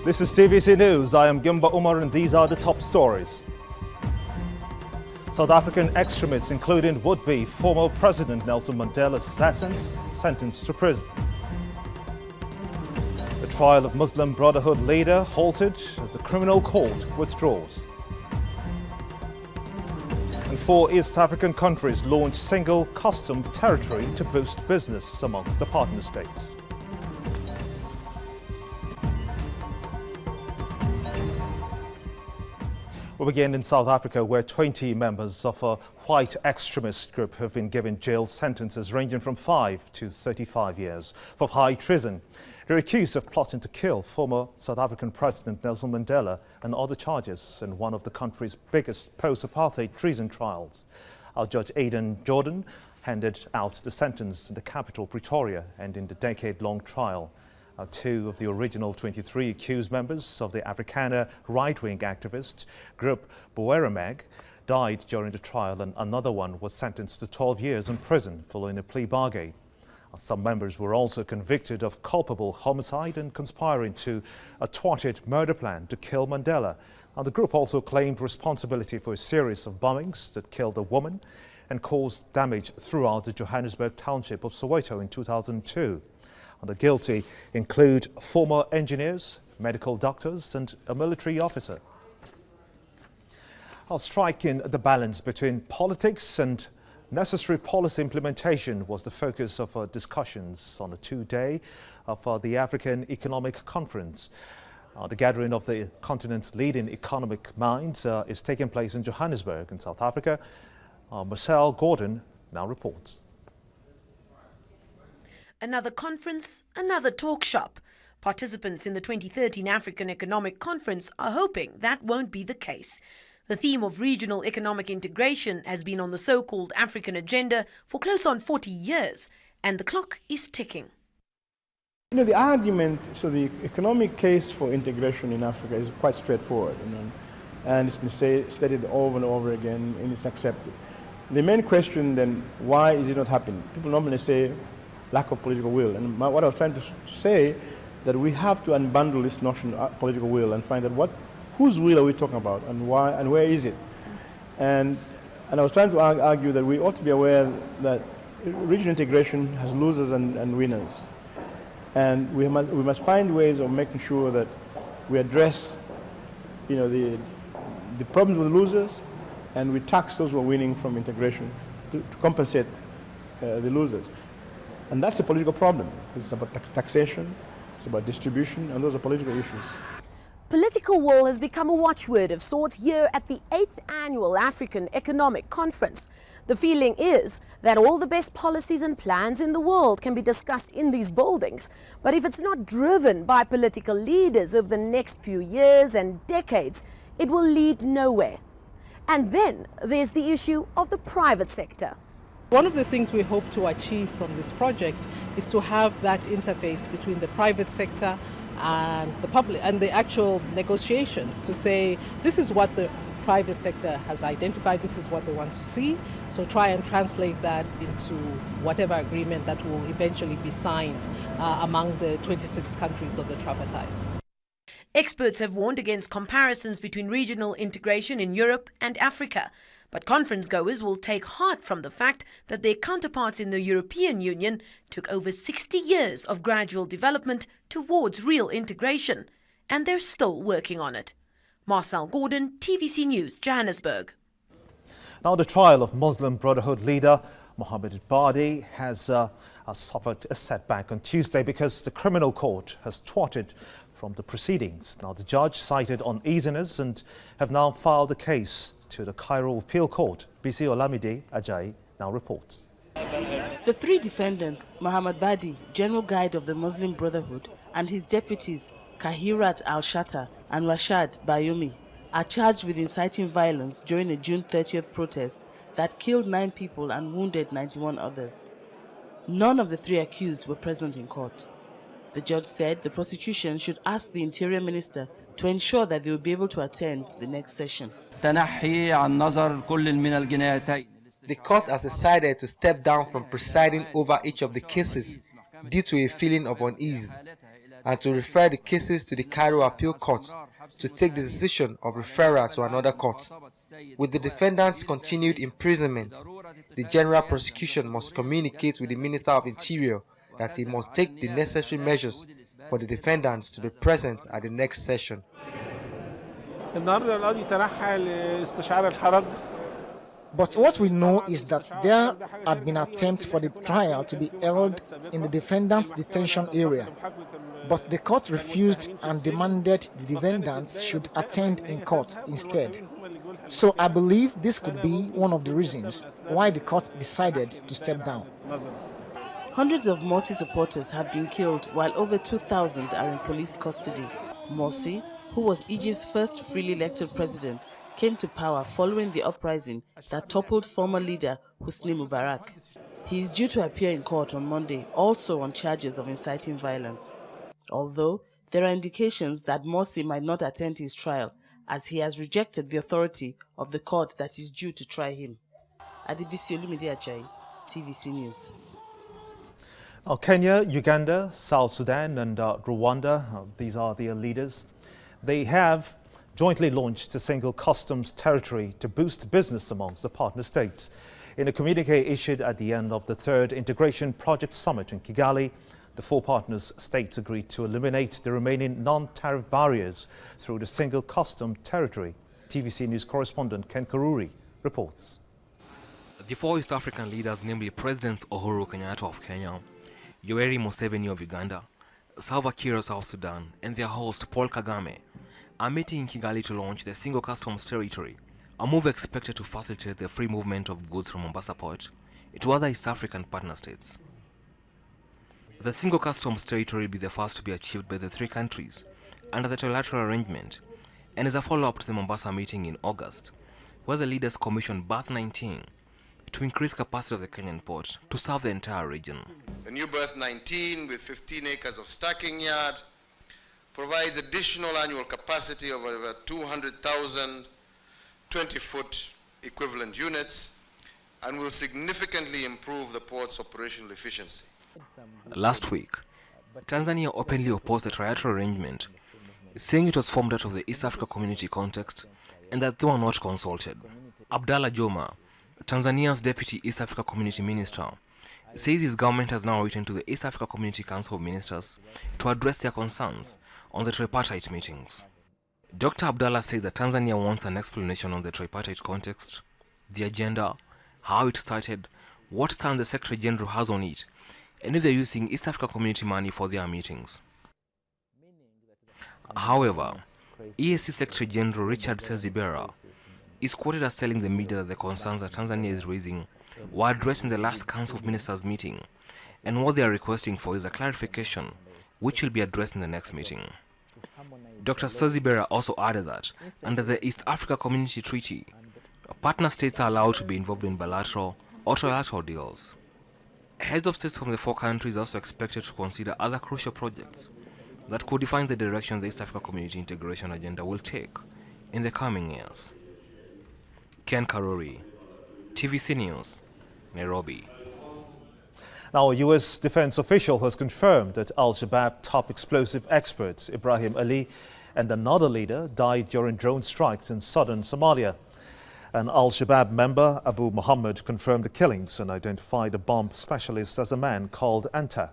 This is TVC News. I am Gimba Umar and these are the top stories. South African extremists, including would-be former President Nelson Mandela's assassins, sentenced to prison. The trial of Muslim Brotherhood leader halted as the criminal court withdraws. And 4 East African countries launch single custom territory to boost business amongst the partner states. We begin in South Africa, where 20 members of a white extremist group have been given jail sentences ranging from 5 to 35 years for high treason. They're accused of plotting to kill former South African President Nelson Mandela and other charges in one of the country's biggest post-apartheid treason trials. Our Judge Aidan Jordan handed out the sentence in the capital, Pretoria, ending the decade-long trial. 2 of the original 23 accused members of the Afrikaner right-wing activist group Boerameg died during the trial, and another one was sentenced to 12 years in prison following a plea bargain. Some members were also convicted of culpable homicide and conspiring to a thwarted murder plan to kill Mandela. Now, the group also claimed responsibility for a series of bombings that killed a woman and caused damage throughout the Johannesburg township of Soweto in 2002. The guilty include former engineers, medical doctors and a military officer. Striking the balance between politics and necessary policy implementation was the focus of discussions on a 2-day of the African Economic Conference. The gathering of the continent's leading economic minds is taking place in Johannesburg in South Africa. Marcel Gordon now reports. Another conference, another talk shop. Participants in the 2013 African Economic Conference are hoping that won't be the case. The theme of regional economic integration has been on the so-called African agenda for close on 40 years, and the clock is ticking. You know, the argument, so the economic case for integration in Africa is quite straightforward, and it's been stated over and over again, and it's accepted. The main question then, why is it not happening? People normally say, lack of political will. And what I was trying to say, that we have to unbundle this notion of political will and find out whose will are we talking about and why and where is it. And I was trying to argue that we ought to be aware that regional integration has losers and winners. And we must find ways of making sure that we address, the problems with the losers, and we tax those who are winning from integration to compensate the losers. And that's a political problem. It's about taxation, it's about distribution, and those are political issues. Political will has become a watchword of sorts here at the 8th Annual African Economic Conference. The feeling is that all the best policies and plans in the world can be discussed in these buildings. But if it's not driven by political leaders over the next few years and decades, it will lead nowhere. And then there's the issue of the private sector. One of the things we hope to achieve from this project is to have that interface between the private sector and the public and the actual negotiations to say this is what the private sector has identified, this is what they want to see. So try and translate that into whatever agreement that will eventually be signed among the 26 countries of the tripartite. Experts have warned against comparisons between regional integration in Europe and Africa. But conference goers will take heart from the fact that their counterparts in the European Union took over 60 years of gradual development towards real integration, and they're still working on it. Marcel Gordon, TVC News, Johannesburg. Now, the trial of Muslim Brotherhood leader Mohammed Badi has suffered a setback on Tuesday because the criminal court has thwarted from the proceedings. Now, the judge cited uneasiness and have now filed the case to the Cairo Appeal Court. BC Olamide Ajayi now reports. The 3 defendants, Mohammed Badi, General Guide of the Muslim Brotherhood, and his deputies, Kahirat Al-Shatta and Rashad Bayomi, are charged with inciting violence during a June 30th protest that killed 9 people and wounded 91 others. None of the 3 accused were present in court. The judge said the prosecution should ask the Interior Minister to ensure that they will be able to attend the next session. The court has decided to step down from presiding over each of the cases due to a feeling of unease, and to refer the cases to the Cairo Appeal Court to take the decision of referral to another court. With the defendant's continued imprisonment, the General Prosecution must communicate with the Minister of Interior that he must take the necessary measures for the defendants to be present at the next session. But what we know is that there had been attempts for the trial to be held in the defendant's detention area, but the court refused and demanded the defendants should attend in court instead. So I believe this could be one of the reasons why the court decided to step down. Hundreds of Morsi supporters have been killed, while over 2,000 are in police custody. Morsi, who was Egypt's first freely elected president, came to power following the uprising that toppled former leader Hosni Mubarak. He is due to appear in court on Monday, also on charges of inciting violence. Although there are indications that Morsi might not attend his trial, as he has rejected the authority of the court that is due to try him. Adibisi Olumide Ajayi, TVC News. Now, Kenya, Uganda, South Sudan and Rwanda, these are their leaders. They have jointly launched a single customs territory to boost business amongst the partner states. In a communique issued at the end of the third Integration Project Summit in Kigali, the four partners states agreed to eliminate the remaining non-tariff barriers through the single custom territory. TVC News correspondent Ken Karuri reports. The four East African leaders, namely Presidents Uhuru Kenyatta of Kenya, Yoweri Museveni of Uganda, Salva Kiir of South Sudan, and their host Paul Kagame, are meeting in Kigali to launch the single customs territory, a move expected to facilitate the free movement of goods from Mombasa Port to other East African partner states. The single customs territory will be the first to be achieved by the three countries under the trilateral arrangement, and is a follow-up to the Mombasa meeting in August, where the leaders commissioned Berth 19 to increase capacity of the Kenyan port to serve the entire region. The new Berth 19, with 15 acres of stacking yard, provides additional annual capacity of over 200,000 20-foot equivalent units and will significantly improve the port's operational efficiency. Last week, Tanzania openly opposed the trilateral arrangement, saying it was formed out of the East Africa Community context and that they were not consulted. Abdallah Joma, Tanzania's Deputy East Africa Community Minister, says his government has now written to the East Africa Community Council of Ministers to address their concerns on the tripartite meetings. Dr. Abdallah says that Tanzania wants an explanation on the tripartite context, the agenda, how it started, what stance the Secretary General has on it, and if they're using East Africa Community money for their meetings. However, EAC Secretary General Richard Sezibera is quoted as telling the media that the concerns that Tanzania is raising were addressed in the last Council of Ministers meeting, and what they are requesting for is a clarification which will be addressed in the next meeting. Dr. Sezibera also added that under the East Africa Community Treaty, partner states are allowed to be involved in bilateral or trilateral deals. Heads of states from the four countries are also expected to consider other crucial projects that could define the direction the East Africa Community integration agenda will take in the coming years. Ken Karuri, TVC News, Nairobi. Now, a U.S. defense official has confirmed that Al-Shabaab top explosive expert Ibrahim Ali and another leader died during drone strikes in southern Somalia. An Al-Shabaab member, Abu Muhammad, confirmed the killings and identified a bomb specialist as a man called Anta.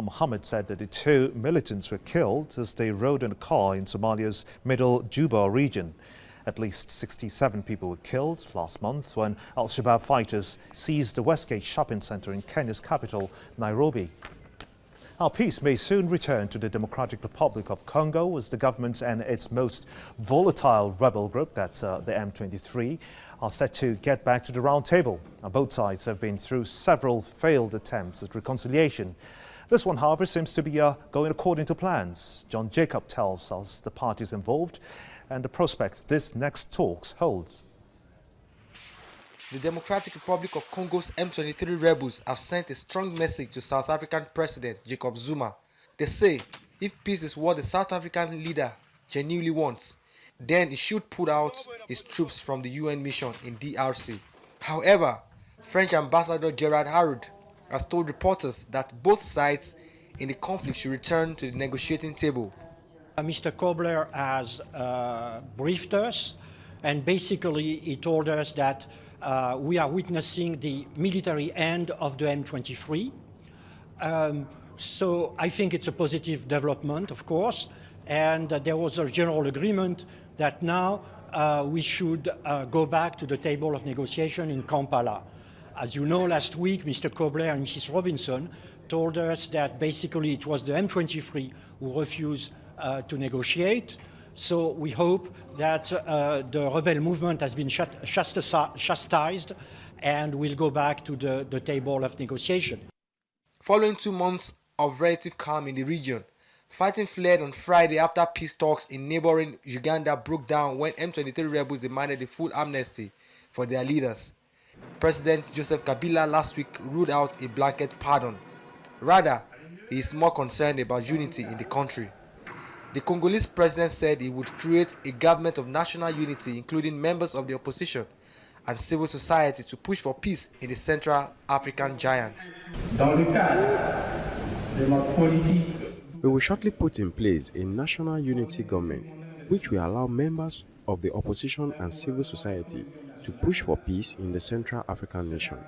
Muhammad said that the two militants were killed as they rode in a car in Somalia's middle Juba region. At least 67 people were killed last month when Al-Shabaab fighters seized the Westgate shopping center in Kenya's capital, Nairobi. Our peace may soon return to the Democratic Republic of Congo as the government and its most volatile rebel group, that's the M23, are set to get back to the round table. Both sides have been through several failed attempts at reconciliation. This one, however, seems to be going according to plans. John Jacob tells us the parties involved and the prospect this next talks holds. The Democratic Republic of Congo's M23 rebels have sent a strong message to South African President Jacob Zuma. They say if peace is what the South African leader genuinely wants, then he should put out his troops from the UN mission in DRC. However, French Ambassador Gerard Harrod has told reporters that both sides in the conflict should return to the negotiating table. Mr. Kobler has briefed us, and basically he told us that we are witnessing the military end of the M23. So I think it's a positive development, of course, and there was a general agreement that now we should go back to the table of negotiation in Kampala. As you know, last week, Mr. Kobler and Mrs. Robinson told us that basically it was the M23 who refused to negotiate. So we hope that the rebel movement has been chastised and will go back to the table of negotiation. Following 2 months of relative calm in the region, fighting flared on Friday after peace talks in neighboring Uganda broke down when M23 rebels demanded a full amnesty for their leaders. President Joseph Kabila last week ruled out a blanket pardon. Rather, he is more concerned about unity in the country. The Congolese president said he would create a government of national unity, including members of the opposition and civil society, to push for peace in the Central African giant. We will shortly put in place a national unity government, which will allow members of the opposition and civil society to push for peace in the Central African nation.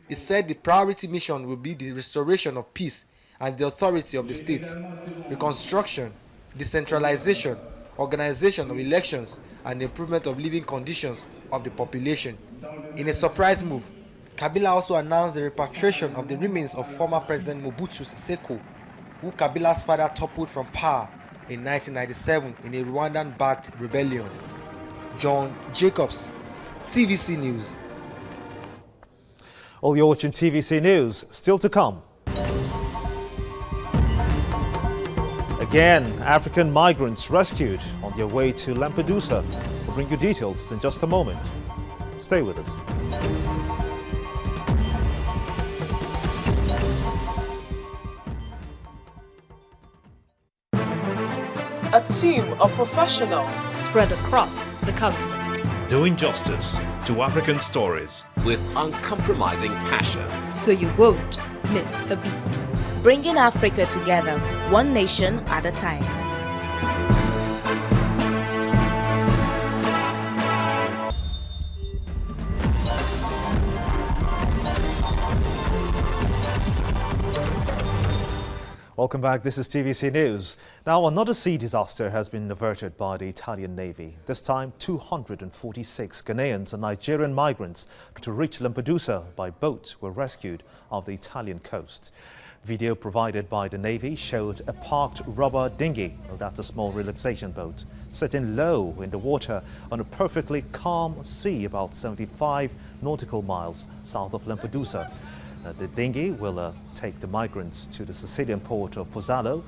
He said the priority mission will be the restoration of peace and the authority of the state, reconstruction, decentralization, organization of elections, and the improvement of living conditions of the population. In a surprise move, Kabila also announced the repatriation of the remains of former President Mobutu Sese, who Kabila's father toppled from power in 1997 in a Rwandan-backed rebellion. John Jacobs, TVC News. All you're watching TVC News, still to come. Again, African migrants rescued on their way to Lampedusa. We'll bring you details in just a moment. Stay with us. A team of professionals spread across the continent, doing justice to African stories with uncompromising passion, so you won't miss a beat. Bringing Africa together, one nation at a time. Welcome back. This is TVC News. Now, another sea disaster has been averted by the Italian Navy. This time, 246 Ghanaians and Nigerian migrants to reach Lampedusa by boat were rescued off the Italian coast. Video provided by the Navy showed a parked rubber dinghy, well, that's a small relaxation boat, sitting low in the water on a perfectly calm sea about 75 nautical miles south of Lampedusa. The dinghy will take the migrants to the Sicilian port of Pozzallo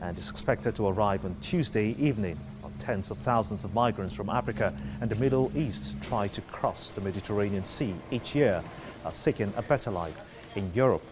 and is expected to arrive on Tuesday evening. Tens of thousands of migrants from Africa and the Middle East try to cross the Mediterranean Sea each year, seeking a better life in Europe.